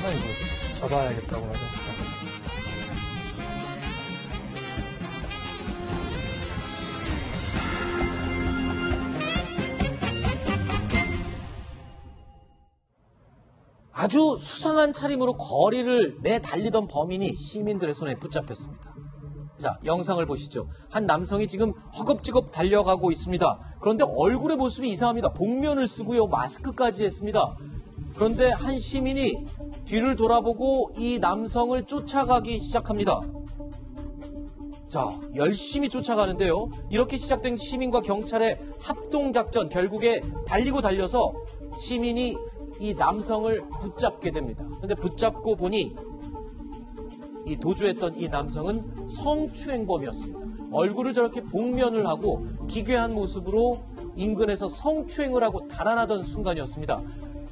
수상해 보였어요. 잡아야겠다고 하자마자. 아주 수상한 차림으로 거리를 내달리던 범인이 시민들의 손에 붙잡혔습니다. 자, 영상을 보시죠. 한 남성이 지금 허겁지겁 달려가고 있습니다. 그런데 얼굴의 모습이 이상합니다. 복면을 쓰고요. 마스크까지 했습니다. 그런데 한 시민이 뒤를 돌아보고 이 남성을 쫓아가기 시작합니다. 자, 열심히 쫓아가는데요. 이렇게 시작된 시민과 경찰의 합동작전, 결국에 달리고 달려서 시민이 이 남성을 붙잡게 됩니다. 그런데 붙잡고 보니 이 도주했던 이 남성은 성추행범이었습니다. 얼굴을 저렇게 복면을 하고 기괴한 모습으로 인근에서 성추행을 하고 달아나던 순간이었습니다.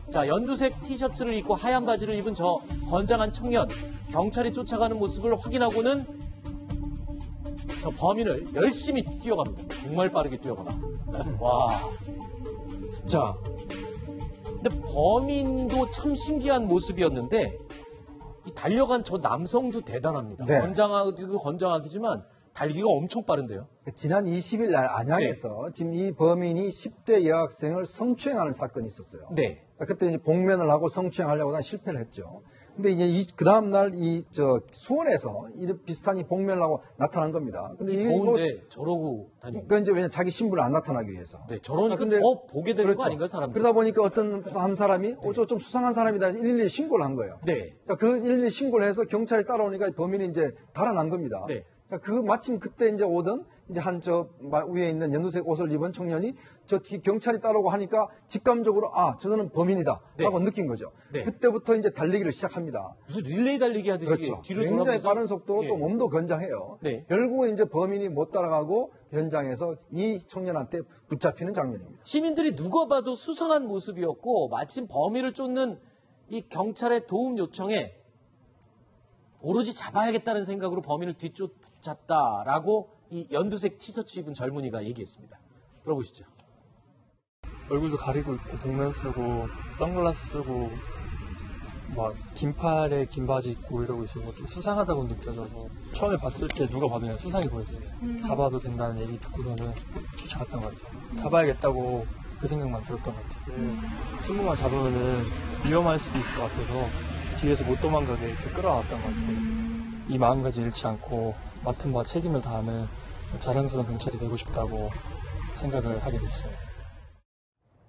자, 연두색 티셔츠를 입고 하얀 바지를 입은 저 건장한 청년, 경찰이 쫓아가는 모습을 확인하고는 저 범인을 열심히 뛰어갑니다. 정말 빠르게 뛰어갑니다. 와. 자, 근데 범인도 참 신기한 모습이었는데 이 달려간 저 남성도 대단합니다. 네. 건장하기지만 달리기가 엄청 빠른데요. 지난 20일 날 안양에서 지금 이 범인이 10대 여학생을 성추행하는 사건이 있었어요. 네. 그때 이제 복면을 하고 성추행하려고 하다 실패를 했죠. 근데 이제 그 다음 날 수원에서 비슷한 이 복면을 하고 나타난 겁니다. 근데 이게 더운데 저러고 다니고. 그러니까 이제 왜냐 자기 신분을 안 나타나기 위해서. 네, 저러니까 근데 더 보게 되는 그렇죠. 거 아닌가요, 사람들? 그러다 보니까 어떤 한 사람이 좀 수상한 사람이다 112 신고를 한 거예요. 네. 자, 그 112 신고를 해서 경찰이 따라오니까 범인이 이제 달아난 겁니다. 네. 자, 마침 그때 이제 오던 이제 위에 있는 연두색 옷을 입은 청년이 경찰이 따라오고 하니까 직감적으로 저는 범인이다 라고 느낀 거죠. 네. 그때부터 이제 달리기를 시작합니다. 무슨 릴레이 달리기 하듯이 그렇죠. 뒤로 굉장히 돌아가면서 빠른 속도로 또 몸도 건장해요. 네. 결국은 이제 범인이 못 따라가고 현장에서 이 청년한테 붙잡히는 장면입니다. 시민들이 누가 봐도 수상한 모습이었고 마침 범인을 쫓는 이 경찰의 도움 요청에 오로지 잡아야겠다는 생각으로 범인을 뒤쫓았다라고 이 연두색 티셔츠 입은 젊은이가 얘기했습니다. 들어보시죠. 얼굴도 가리고 있고 복면 쓰고 선글라스 쓰고 막 긴팔에 긴 바지 입고 이러고 있어서 좀 수상하다고 느껴져서 처음에 봤을 때 누가 봐도 그냥 수상해 보였어요. 잡아도 된다는 얘기 듣고서는 쫓아갔던 것 같아요. 잡아야겠다고 그 생각만 들었던 것 같아요. 친구만 잡으면은 위험할 수도 있을 것 같아서 뒤에서 못 도망가게 이렇게 끌어왔던 것 같아요. 이 마음가짐 잃지 않고 맡은 바 책임을 다하는 자랑스러운 경찰이 되고 싶다고 생각을 하게 됐어요.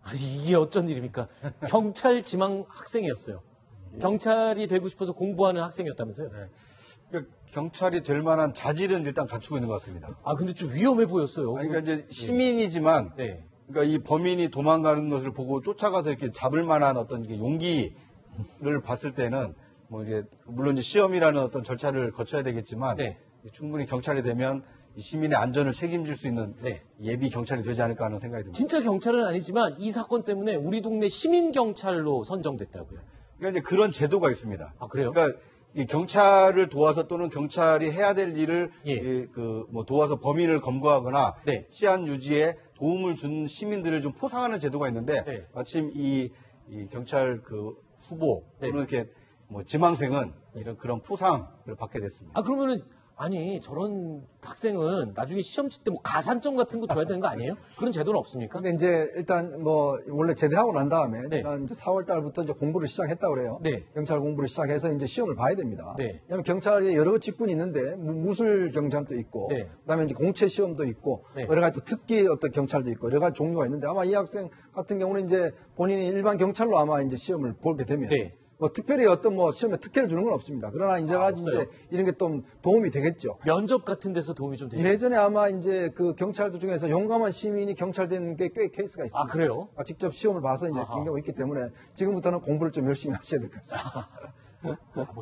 아니, 이게 어쩐 일입니까? 경찰 지망 학생이었어요. 경찰이 되고 싶어서 공부하는 학생이었다면서요? 네. 그러니까 경찰이 될 만한 자질은 일단 갖추고 있는 것 같습니다. 근데 좀 위험해 보였어요. 그러니까 이제 시민이지만, 네. 그러니까 이 범인이 도망가는 것을 보고 쫓아가서 이렇게 잡을 만한 어떤 용기를 봤을 때는 물론 이제 시험이라는 어떤 절차를 거쳐야 되겠지만, 네. 충분히 경찰이 되면 이 시민의 안전을 책임질 수 있는 예비 경찰이 되지 않을까 하는 생각이 듭니다. 진짜 경찰은 아니지만 이 사건 때문에 우리 동네 시민 경찰로 선정됐다고요. 그러니까 이제 그런 제도가 있습니다. 그래요? 그러니까 이 경찰을 도와서 또는 경찰이 해야 될 일을 도와서 범인을 검거하거나 치안 유지에 도움을 준 시민들을 좀 포상하는 제도가 있는데 마침 이 경찰 후보 또는 이렇게 지망생은 그런 포상을 받게 됐습니다. 그러면은 저런 학생은 나중에 시험 칠 때 가산점 같은 거 줘야 되는 거 아니에요? 그런 제도는 없습니까? 근데 이제 일단 원래 제대하고 난 다음에 지난 4월 달부터 이제 공부를 시작했다고 그래요. 경찰 공부를 시작해서 이제 시험을 봐야 됩니다. 왜냐하면 경찰에 여러 직군이 있는데 무술 경찰도 있고, 그다음에 이제 공채 시험도 있고, 여러 가지 또 특기 어떤 경찰도 있고 여러 가지 종류가 있는데 아마 이 학생 같은 경우는 이제 본인이 일반 경찰로 아마 이제 시험을 보게 되면. 특별히 어떤 시험에 특혜를 주는 건 없습니다. 그러나 이제 이런 게 좀 도움이 되겠죠. 면접 같은 데서 도움이 좀 되죠. 예전에 아마 이제 그 경찰들 중에서 용감한 시민이 경찰 된 게 꽤 케이스가 있습니다. 그래요? 직접 시험을 봐서 이제 된 경우가 있기 때문에 지금부터는 공부를 좀 열심히 하셔야 될 것 같습니다.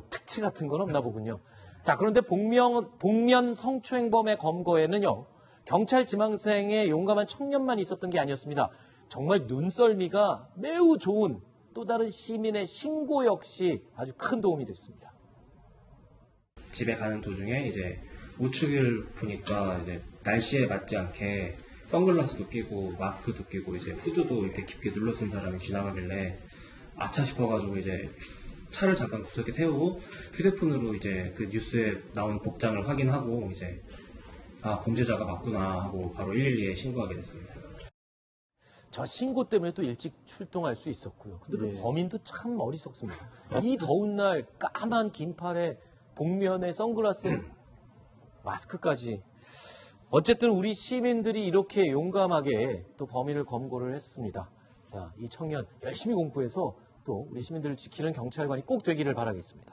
특채 같은 건 없나 보군요. 자, 그런데 복면 성추행범의 검거에는요, 경찰 지망생의 용감한 청년만 있었던 게 아니었습니다. 정말 눈썰미가 매우 좋은 또 다른 시민의 신고 역시 아주 큰 도움이 됐습니다. 집에 가는 도중에 이제 우측을 보니까 이제 날씨에 맞지 않게 선글라스도 끼고 마스크도 끼고 이제 후드도 이렇게 깊게 눌러 쓴 사람이 지나가길래 아차 싶어가지고 이제 차를 잠깐 구석에 세우고 휴대폰으로 이제 그 뉴스에 나온 복장을 확인하고 이제 아, 범죄자가 맞구나 하고 바로 112에 신고하게 됐습니다. 저 신고 때문에 또 일찍 출동할 수 있었고요. 근데 그 범인도 참 어리석습니다. 이 더운 날 까만 긴팔에 복면에 선글라스, 마스크까지. 어쨌든 우리 시민들이 이렇게 용감하게 또 범인을 검거를 했습니다. 자, 이 청년 열심히 공부해서 또 우리 시민들을 지키는 경찰관이 꼭 되기를 바라겠습니다.